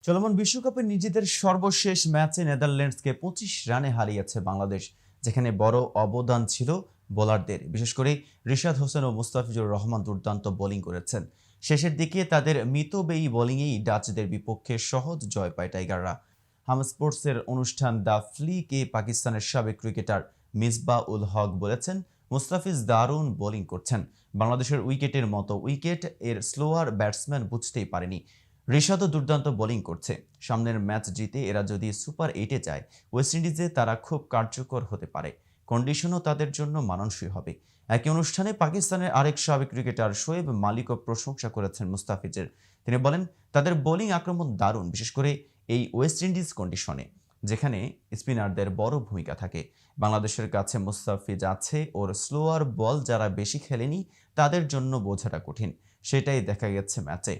চলমান বিশ্বকাপে নিজেদের সর্বশেষ ম্যাচে নেদারল্যান্ডসকে ২৫ রানে হারিয়েছে বাংলাদেশ, যেখানে বড় অবদান ছিল বোলারদের। বিশেষ করে রিশাদ হোসেন ও মুস্তাফিজুর রহমান দুর্দান্ত বোলিং করেছেন। শেষের দিকে তাদের মিতব্যয়ী বোলিংয়েই ডাচদের বিপক্ষে সহজ জয় পায় টাইগাররা। হাম স্পোর্টসের অনুষ্ঠান দ্য ফ্লিকে পাকিস্তানের সাবেক ক্রিকেটার মিসবাহ উল হক বলেছেন, মুস্তাফিজ দারুণ বোলিং করছেন। বাংলাদেশের উইকেটের মতো উইকেট এর স্লোয়ার ব্যাটসম্যান বুঝতেই পারেনি। ঋষাদও দুর্দান্ত বোলিং করছে। সামনের ম্যাচ জিতে এরা যদি সুপার 8-এ যায়, ওয়েস্ট ইন্ডিজে তারা খুব কার্যকর হতে পারে। কন্ডিশনও তাদের জন্য মানানসই হবে। একই অনুষ্ঠানে পাকিস্তানের আরেক সাবেক ক্রিকেটার শোয়েব মালিকও প্রশংসা করেছেন মুস্তাফিজের। তিনি বলেন, তাদের বোলিং আক্রমণ দারুণ, বিশেষ করে এই ওয়েস্ট ইন্ডিজ কন্ডিশনে, যেখানে স্পিনারদের বড় ভূমিকা থাকে। বাংলাদেশের কাছে মুস্তাফিজ আছে, ওর স্লোয়ার বল যারা বেশি খেলেনি তাদের জন্য বোঝাটা কঠিন। সেটাই দেখা গেছে ম্যাচে।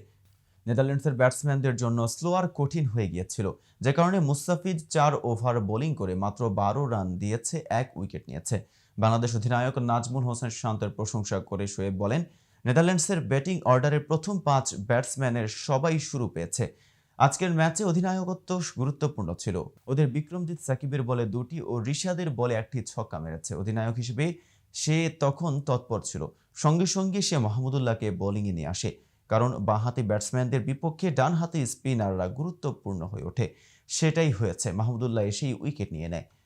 নেদারল্যান্ডসের ব্যাটসম্যানদের জন্য স্লোয়ার কঠিন হয়ে গিয়েছিল, যে কারণে মুস্তাফিজ ৪ ওভার বোলিং করে মাত্র ১২ রান দিয়েছে, ১ উইকেট নিয়েছে। বাংলাদেশ অধিনায়ক নাজমুল হোসেন শান্তের প্রশংসা করে শোয়েব বলেন, নেদারল্যান্ডসের ব্যাটিং অর্ডারের প্রথম ৫ ব্যাটসম্যানের সবাই শুরু পেয়েছে। আজকের ম্যাচে অধিনায়কত্ব গুরুত্বপূর্ণ ছিল। ওদের বিক্রমজিৎ সাকিবের বলে ২টি ও রিশাদের বলে ১টি ছক্কা মেরেছে। অধিনায়ক হিসেবে সে তখন তৎপর ছিল। সঙ্গে সঙ্গে সে মাহমুদুল্লাহকে বোলিংয়ে নিয়ে আসে, কারণ বাঁহাতি ব্যাটসম্যানদের বিপক্ষে ডানহাতি স্পিনাররা গুরুত্বপূর্ণ হয়ে ওঠে। সেটাই হয়েছে, মাহমুদুল্লাহ এসেই উইকেট নিয়ে নেয়।